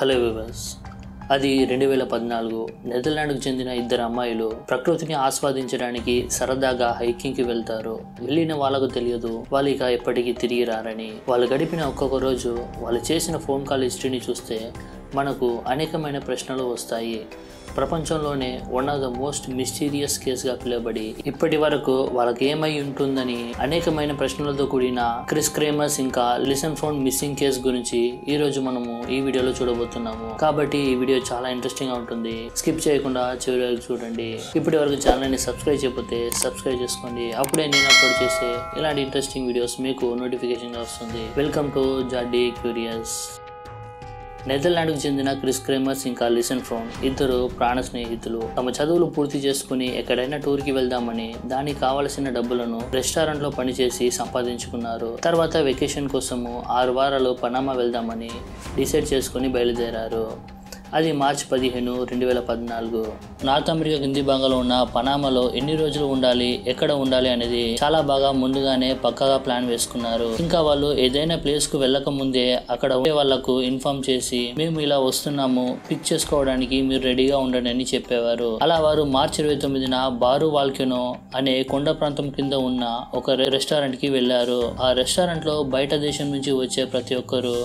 Hello viewers, అది 2014 నెదర్లాండ్కు చెందిన ఇద్దరు అమ్మాయిలు ప్రకృతిని ఆస్వాదించడానికి సరదాగా హైకింగ్కి వెళ్తారు. వెళ్ళిన వాళ్ళకు తెలియదు వాళ్ళు ఇక ఎప్పటికీ తిరిగి రారని. వాళ్ళు గడిపిన ఒక్కొక్క రోజు వాళ్ళు చేసిన ఫోన్ కాల్ హిస్టరీని చూస్తే మనకు అనేకమైన ప్రశ్నలు వస్తాయి. ప్రపంచంలోనే one of the most mysterious కేసుగా పిలువబడి ఇప్పటి వరకు వాళ్ళకి ఏమై ఉంటుందని అనేకమైన ప్రశ్నలతో కూడిన క్రిస్ క్రేమర్స్ ఇంకా లిసన్ ఫోన్ మిస్సింగ్ కేసు గురించి ఈ రోజు మనము ఈ వీడియోలో చూడబోతున్నాము. కాబట్టి ఈ వీడియో చాలా ఇంట్రెస్టింగ్ గా ఉంటుంది. స్కిప్ చేయకుండా చివరి వరకు చూడండి. ఇప్పటి వరకు ఛానల్ ని సబ్స్క్రైబ్ చేయకపోతే సబ్స్క్రైబ్ చేసుకోండి. అప్పుడే నేను అప్లోడ్ చేసే ఇలాంటి ఇంట్రెస్టింగ్ వీడియోస్ మీకు నోటిఫికేషన్ గా వస్తుంది. Welcome to Jadi curious. నెదర్లాండ్కు చెందిన క్రిస్ క్రేమర్స్ ఇంకా లిసన్ ఫోన్ ఇద్దరు ప్రాణ స్నేహితులు. తమ చదువులు పూర్తి చేసుకుని ఎక్కడైనా టూర్కి వెళ్దామని దానికి కావలసిన డబ్బులను రెస్టారెంట్లో పనిచేసి సంపాదించుకున్నారు. తర్వాత వెకేషన్ కోసము 6 వారాలు పనామా వెళ్దామని డిసైడ్ చేసుకుని బయలుదేరారు. అది మార్చి 15, 2014. నార్త్ అమెరికా కింది భాగంలో ఉన్న పనామాలో ఎన్ని రోజులు ఉండాలి, ఎక్కడ ఉండాలి అనేది చాలా బాగా ముందుగానే పక్కాగా ప్లాన్ వేసుకున్నారు. ఇంకా వాళ్ళు ఏదైనా ప్లేస్ కు వెళ్ళక ముందే అక్కడ ఉండే వాళ్లకు ఇన్ఫార్మ్ చేసి మేము ఇలా వస్తున్నాము, పిక్ చేసుకోవడానికి మీరు రెడీగా ఉండండి అని చెప్పేవారు. అలా వారు మార్చి 29న బారు వాల్కెనో అనే కొండ ప్రాంతం కింద ఉన్న ఒక రెస్టారెంట్ కి వెళ్లారు. ఆ రెస్టారెంట్ లో బయట దేశం నుంచి వచ్చే ప్రతి ఒక్కరు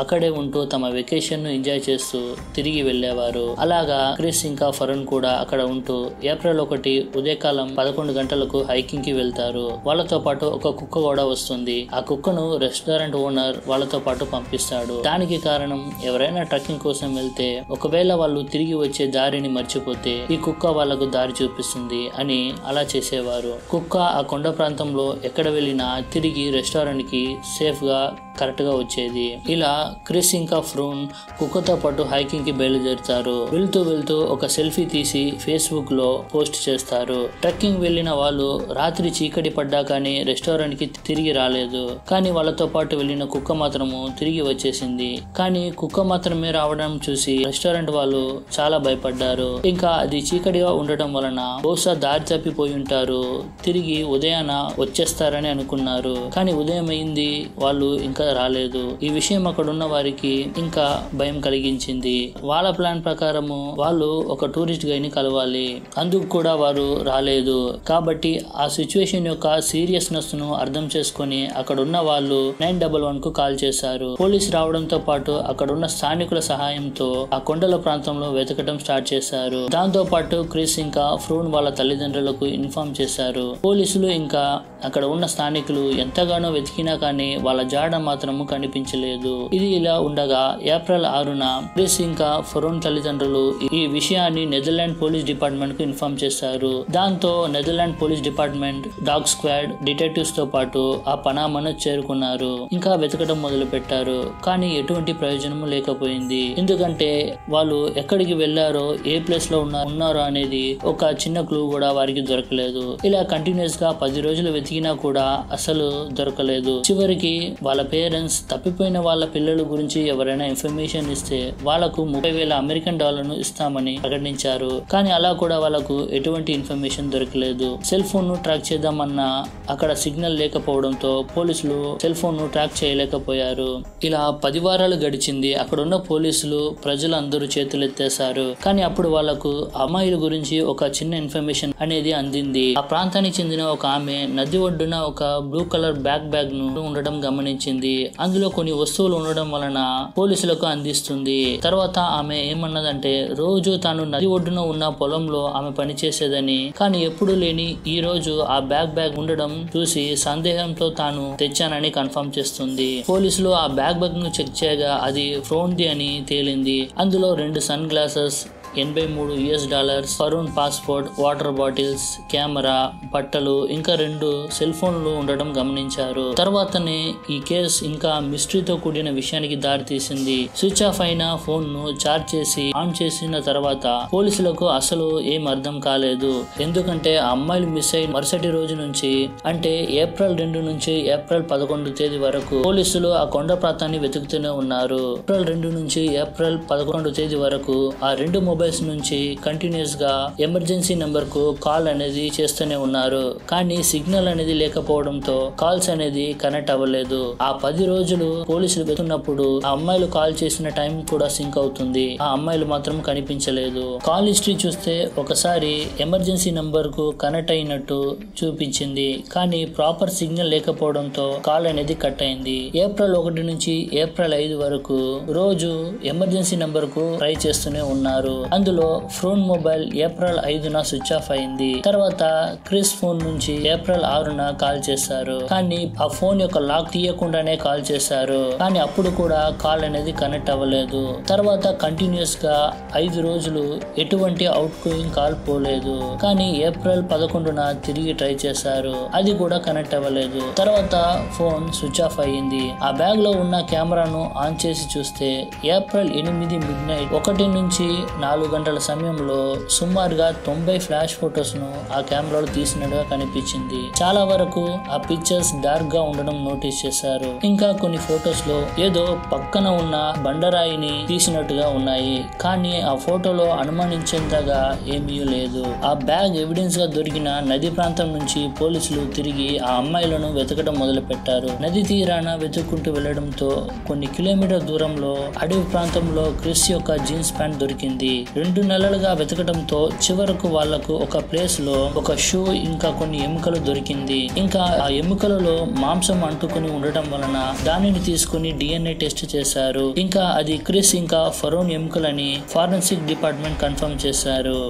అక్కడే ఉంటూ తమ వెకేషన్ ను ఎంజాయ్ చేస్తూ తిరిగి వెళ్లేవారు. అలాగా క్రిస్ ఇంకా ఫరుణ్ కూడా అక్కడ ఉంటూ ఏప్రిల్ 1 ఉదయకాలం 11 గంటలకు హైకింగ్ కి వెళ్తారు. వాళ్ళతో పాటు ఒక కుక్క కూడా వస్తుంది. ఆ కుక్కను రెస్టారెంట్ ఓనర్ వాళ్ళతో పాటు పంపిస్తాడు. దానికి కారణం ఎవరైనా ట్రెక్కింగ్ కోసం వెళ్తే ఒకవేళ వాళ్ళు తిరిగి వచ్చే దారిని మర్చిపోతే ఈ కుక్క వాళ్ళకు దారి చూపిస్తుంది అని అలా చేసేవారు. కుక్క ఆ కొండ ప్రాంతంలో ఎక్కడ వెళ్ళినా తిరిగి రెస్టారెంట్ కి సేఫ్ గా కరెక్ట్ గా వచ్చేది. ఇలా క్రిస్ ఇంకా ఫ్రూన్ కుక్కతో పాటు హైకింగ్ కి బయలుదేరుతారు. వెళ్తూ ఒక సెల్ఫీ తీసి ఫేస్బుక్ లో పోస్ట్ చేస్తారు. ట్రెక్కింగ్ వెళ్లిన వాళ్ళు రాత్రి చీకటి పడ్డా కానీ రెస్టారెంట్ కి తిరిగి రాలేదు. కానీ వాళ్ళతో పాటు వెళ్లిన కుక్క మాత్రము తిరిగి వచ్చేసింది. కానీ కుక్క మాత్రమే రావడం చూసి రెస్టారెంట్ వాళ్ళు చాలా భయపడ్డారు. ఇంకా అది చీకటిగా ఉండటం వలన బహుశా దారి తప్పిపోయి ఉంటారు, తిరిగి ఉదయాన వచ్చేస్తారని అనుకున్నారు. కానీ ఉదయం అయింది, వాళ్ళు ఇంకా రాలేదు. ఈ విషయం అక్కడ ఉన్న వారికి ఇంకా భయం కలిగించింది. వాళ్ళ ప్లాన్ ప్రకారము వాళ్ళు ఒక టూరిస్ట్ గైడ్ ని కలవాలి. అందుకు కూడా వారు రాలేదు. కాబట్టి ఆ సిచ్యువేషన్ యొక్క సీరియస్నెస్ ను అర్థం చేసుకుని అక్కడ ఉన్న వాళ్ళు 911 కు కాల్ చేశారు. పోలీస్ రావడంతో పాటు అక్కడ ఉన్న స్థానికుల సహాయంతో ఆ కొండల ప్రాంతంలో వెతకడం స్టార్ట్ చేశారు. దాంతో పాటు క్రిస్ ఇంకా ఫ్రూన్ వాళ్ళ తల్లిదండ్రులకు ఇన్ఫార్మ్ చేశారు. పోలీసులు ఇంకా అక్కడ ఉన్న స్థానికులు ఎంతగానో వెతికినా కానీ వాళ్ళ జాడ మాత్రము కనిపించలేదు. ఇది ఇలా ఉండగా ఏప్రిల్ 6న క్రిస్ ఇంకా ఫరోన్ తల్లిదండ్రులు ఈ విషయాన్ని నెదర్లాండ్ పోలీస్ డిపార్ట్మెంట్ కు ఇన్ఫార్మ్ చేశారు. దాంతో Netherland police department, dog squad, detectives తో పాటు ఆ పనామాను చేరుకున్నారు. ఇంకా వెతకడం మొదలు పెట్టారు. కానీ ఎటువంటి ప్రయోజనము లేకపోయింది. ఎందుకంటే వాళ్ళు ఎక్కడికి వెళ్లారో, ఏ ప్లేస్ లో ఉన్నారో అనేది ఒక చిన్న క్లూ కూడా వారికి దొరకలేదు. ఇలా కంటిన్యూస్ గా 10 రోజులు వెతికినా కూడా అసలు దొరకలేదు. చివరికి వాళ్ళ పేరెంట్స్ తప్పిపోయిన వాళ్ళ పిల్లల గురించి ఎవరైనా ఇన్ఫర్మేషన్ ఇస్తే వాళ్లకు $30,000 అమెరికన్ డాలర్ను ఇస్తామని ప్రకటించారు. కానీ అలా కూడా వాళ్ళకు ఎటువంటి ఇన్ఫర్మేషన్ దొరకలేదు. సెల్ ఫోన్ ను ట్రాక్ చేద్దామన్నా అక్కడ సిగ్నల్ లేకపోవడంతో పోలీసులు సెల్ ఫోన్ ను ట్రాక్ చేయలేకపోయారు. ఇలా 10 వారాలు గడిచింది. అక్కడ ఉన్న పోలీసులు, ప్రజలు అందరూ చేతులెత్తేశారు. కానీ అప్పుడు వాళ్లకు అమ్మాయిల గురించి ఒక చిన్న ఇన్ఫర్మేషన్ అనేది అందింది. ఆ ప్రాంతానికి చెందిన ఒక ఆమె నది ఒడ్డున ఒక బ్లూ కలర్ బ్యాగ్ ను ఉండడం గమనించింది. అందులో కొన్ని వస్తువులు ఉండడం వలన పోలీసులకు అందిస్తుంది. తర్వాత ఆమె ఏమన్నదంటే రోజు తాను నది ఒడ్డున ఉన్న పొలంలో ఆమె పనిచేసేదని, కానీ ఎప్పుడు లేని ఈ రోజు ఆ బ్యాగ్ ఉండడం చూసి సందేహంతో తాను తెచ్చానని కన్ఫర్మ్ చేస్తుంది. పోలీసులు ఆ బ్యాగ్ ను చెక్ చేయగా అది ఫ్రోన్ది అని తేలింది. అందులో 2 సన్ గ్లాసెస్, $83, ఫరూన్ పాస్పోర్ట్, వాటర్ బాటిల్స్, కెమెరా, బట్టలు, ఇంకా 2 సెల్ ఫోన్లు ఉండడం గమనించారు. తర్వాతనే ఈ కేసు ఇంకా మిస్టరీతో కూడిన విషయానికి దారి తీసింది. స్విచ్ ఆఫ్ అయిన ఫోన్ ను చార్జ్ చేసి ఆన్ చేసిన తర్వాత పోలీసులకు అసలు ఏం అర్థం కాలేదు. ఎందుకంటే ఆ అమ్మాయిలు మిస్ అయిన మరుసటి రోజు నుంచి, అంటే ఏప్రిల్ 2 నుంచి ఏప్రిల్ 11 తేదీ వరకు పోలీసులు ఆ కొండ ప్రాంతాన్ని వెతుకుతూనే ఉన్నారు. ఏప్రిల్ 2 నుంచి ఏప్రిల్ 11 తేదీ వరకు ఆ 2 మొబైల్ మొబైల్స్ నుంచి కంటిన్యూస్ గా ఎమర్జెన్సీ నెంబర్ కు కాల్ అనేది చేస్తూనే ఉన్నారు. కానీ సిగ్నల్ అనేది లేకపోవడంతో కాల్స్ అనేది కనెక్ట్ అవ్వలేదు. ఆ 10 రోజులు పోలీసులు వెతున్నప్పుడు ఆ అమ్మాయిలు కాల్ చేసిన టైం కూడా సింక్ అవుతుంది. ఆ అమ్మాయిలు మాత్రం కనిపించలేదు. కాల్ హిస్టరీ చూస్తే ఒకసారి ఎమర్జెన్సీ నంబర్ కు కనెక్ట్ అయినట్టు చూపించింది. కానీ ప్రాపర్ సిగ్నల్ లేకపోవడంతో కాల్ అనేది కట్ అయింది. ఏప్రిల్ 1 నుంచి ఏప్రిల్ 5 వరకు రోజు ఎమర్జెన్సీ నంబర్ కు ట్రై చేస్తూనే ఉన్నారు. అందులో ఫోన్ మొబైల్ ఏప్రిల్ 5న స్విచ్ ఆఫ్ అయింది. తర్వాత క్రిస్ ఫోన్ నుంచి ఏప్రిల్ 6న కాల్ చేశారు. కానీ ఆ ఫోన్ యొక్క లాక్ తీయకుండానే కాల్ చేశారు. కానీ అప్పుడు కూడా కాల్ అనేది కనెక్ట్ అవ్వలేదు. తర్వాత కంటిన్యూస్ గా 5 రోజులు ఎటువంటి అవుట్ గోయింగ్ కాల్ పోలేదు. కానీ ఏప్రిల్ 11న తిరిగి ట్రై చేశారు. అది కూడా కనెక్ట్ అవ్వలేదు. తర్వాత ఫోన్ స్విచ్ ఆఫ్ అయ్యింది. ఆ బ్యాగ్ లో ఉన్న కెమెరాను ఆన్ చేసి చూస్తే ఏప్రిల్ 8 మిడ్నైట్ 1 నుంచి 4 గంటల సమయంలో సుమారుగా 90 ఫ్లాష్ ఫొటోస్ ను ఆ కెమెరాలో తీసినట్టుగా కనిపించింది. చాలా వరకు ఆ పిక్చర్స్ డార్క్ గా ఉండడం నోటీస్ చేశారు. ఇంకా కొన్ని ఫొటోస్ లో ఏదో పక్కన ఉన్న బండరాయిని తీసినట్టుగా ఉన్నాయి. కానీ ఆ ఫోటోలో అనుమానించేంతగా ఏమీ లేదు. ఆ బ్యాగ్ ఎవిడెన్స్ గా దొరికిన నది ప్రాంతం నుంచి పోలీసులు తిరిగి ఆ అమ్మాయిలను వెతకడం మొదలు పెట్టారు. నది తీరాన వెతుక్కుంటూ వెళ్లడంతో కొన్ని కిలోమీటర్ దూరంలో అడవి ప్రాంతంలో క్రిస్ యొక్క జీన్స్ ప్యాంట్ దొరికింది. 2 నెలలుగా వెతకడంతో చివరకు వాళ్లకు ఒక ప్లేస్ లో ఒక షూ ఇంకా కొన్ని ఎముకలు దొరికింది. ఇంకా ఆ ఎముకలలో మాంసం అంటుకుని ఉండటం వలన దానిని తీసుకుని DNA టెస్ట్ చేశారు. ఇంకా అది క్రిస్ ఇంకా ఫరోన్ ఎముకలని ఫారెన్సిక్ డిపార్ట్మెంట్ కన్ఫర్మ్ చేశారు.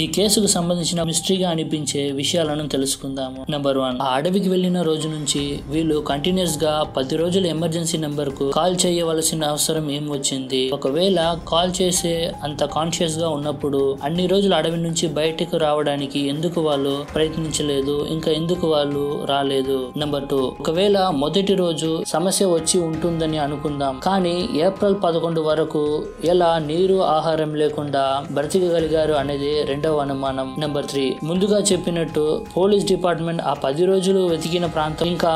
ఈ కేసుకు సంబంధించిన మిస్టరీగా అనిపించే విషయాలను తెలుసుకుందాము. నెంబర్ 1, ఆ అడవికి వెళ్లిన రోజు నుంచి వీళ్ళు కంటిన్యూస్ గా 10 రోజుల ఎమర్జెన్సీ నెంబర్ కు కాల్ చేయవలసిన అవసరం ఏం వచ్చింది? ఒకవేళ కాల్ చేసే అంత కాన్షియస్ గా ఉన్నప్పుడు అన్ని రోజులు అడవి నుంచి బయటకు రావడానికి ఎందుకు వాళ్ళు ప్రయత్నించలేదు? ఇంకా ఎందుకు వాళ్ళు రాలేదు? నెంబర్ 2, ఒకవేళ మొదటి రోజు సమస్య వచ్చి ఉంటుందని అనుకుందాం. కానీ ఏప్రిల్ 11 వరకు ఎలా నీరు ఆహారం లేకుండా బ్రతికగలిగారు అనేది రెండవ అనుమానం. నెంబర్ 3, ముందుగా చెప్పినట్టు పోలీస్ డిపార్ట్మెంట్ ఆ 10 రోజులు వెతికిన ప్రాంతం ఇంకా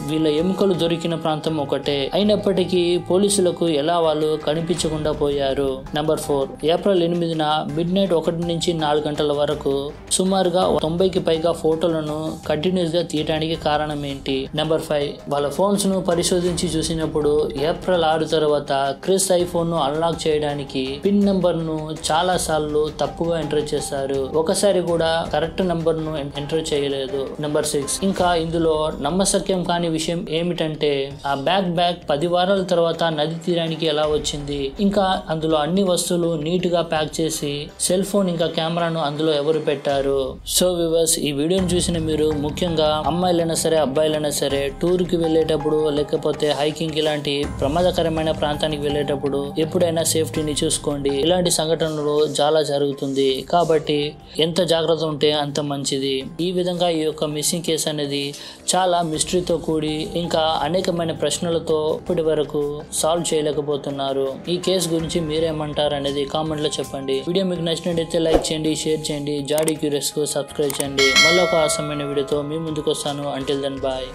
వీళ్ళ ఎముకలు దొరికిన ప్రాంతం ఒకటే అయినప్పటికీ పోలీసులకు ఎలా వాళ్ళు కనిపించకుండా పోయారు? నెంబర్ 4, ఏప్రిల్ 8న మిడ్నైట్ 1 నుంచి 4 గంటల వరకు సుమారుగా 90కి పైగా ఫోటోలను కంటిన్యూస్ గా తీయడానికి కారణం ఏంటి? నెంబర్ 5, వాళ్ళ ఫోన్స్ ను పరిశోధించి చూసినప్పుడు ఏప్రిల్ 6 తర్వాత క్రిస్ ఐఫోన్ ను అన్లాక్ చేయడానికి పిన్ నెంబర్ ను చాలా సార్లు తప్పుగా ఎంటర్ చేశారు. ఒకసారి కూడా కరెక్ట్ నంబర్ ను ఎంటర్ చేయలేదు. నెంబర్ 6, ఇంకా ఇందులో నమ్మశక్యం కాని విషయం ఏమిటంటే ఆ బ్యాగ్ 10 వారాల తర్వాత నది తీరానికి ఎలా వచ్చింది? ఇంకా అందులో అన్ని వస్తువులు నీట్ గా ప్యాక్ చేసి సెల్ ఫోన్ ఇంకా కెమెరాను అందులో ఎవరు పెట్టారు? సో వ్యూవర్స్, ఈ వీడియోని చూసిన మీరు ముఖ్యంగా అమ్మాయిలైనా సరే అబ్బాయిలైనా సరే టూర్ కి వెళ్ళేటప్పుడు లేకపోతే హైకింగ్ ఇలాంటి ప్రమాదకరమైన ప్రాంతానికి వెళ్ళేటప్పుడు ఎప్పుడైనా సేఫ్టీని చూసుకోండి. ఇలాంటి సంఘటనలు చాలా జరుగుతుంది కాబట్టి ఎంత జాగ్రత్త ఉంటే అంత మంచిది. ఈ విధంగా ఈ యొక్క మిస్సింగ్ కేసు అనేది చాలా మిస్టరీతో కూడి ఇంకా అనేకమైన ప్రశ్నలతో ఇప్పటి వరకు సాల్వ్ చేయలేకపోతున్నారు. ఈ కేసు గురించి మీరేమంటారు అనేది కామెంట్ లో చెప్పండి. వీడియో మీకు నచ్చినట్లయితే లైక్ చేయండి, షేర్ చేయండి. జాడీ క్యూరియస్ కు సబ్స్క్రైబ్ చేయండి. మళ్ళీ ఒక ఆసమైన వీడియోతో మీ ముందుకు వస్తాను. Until then bye.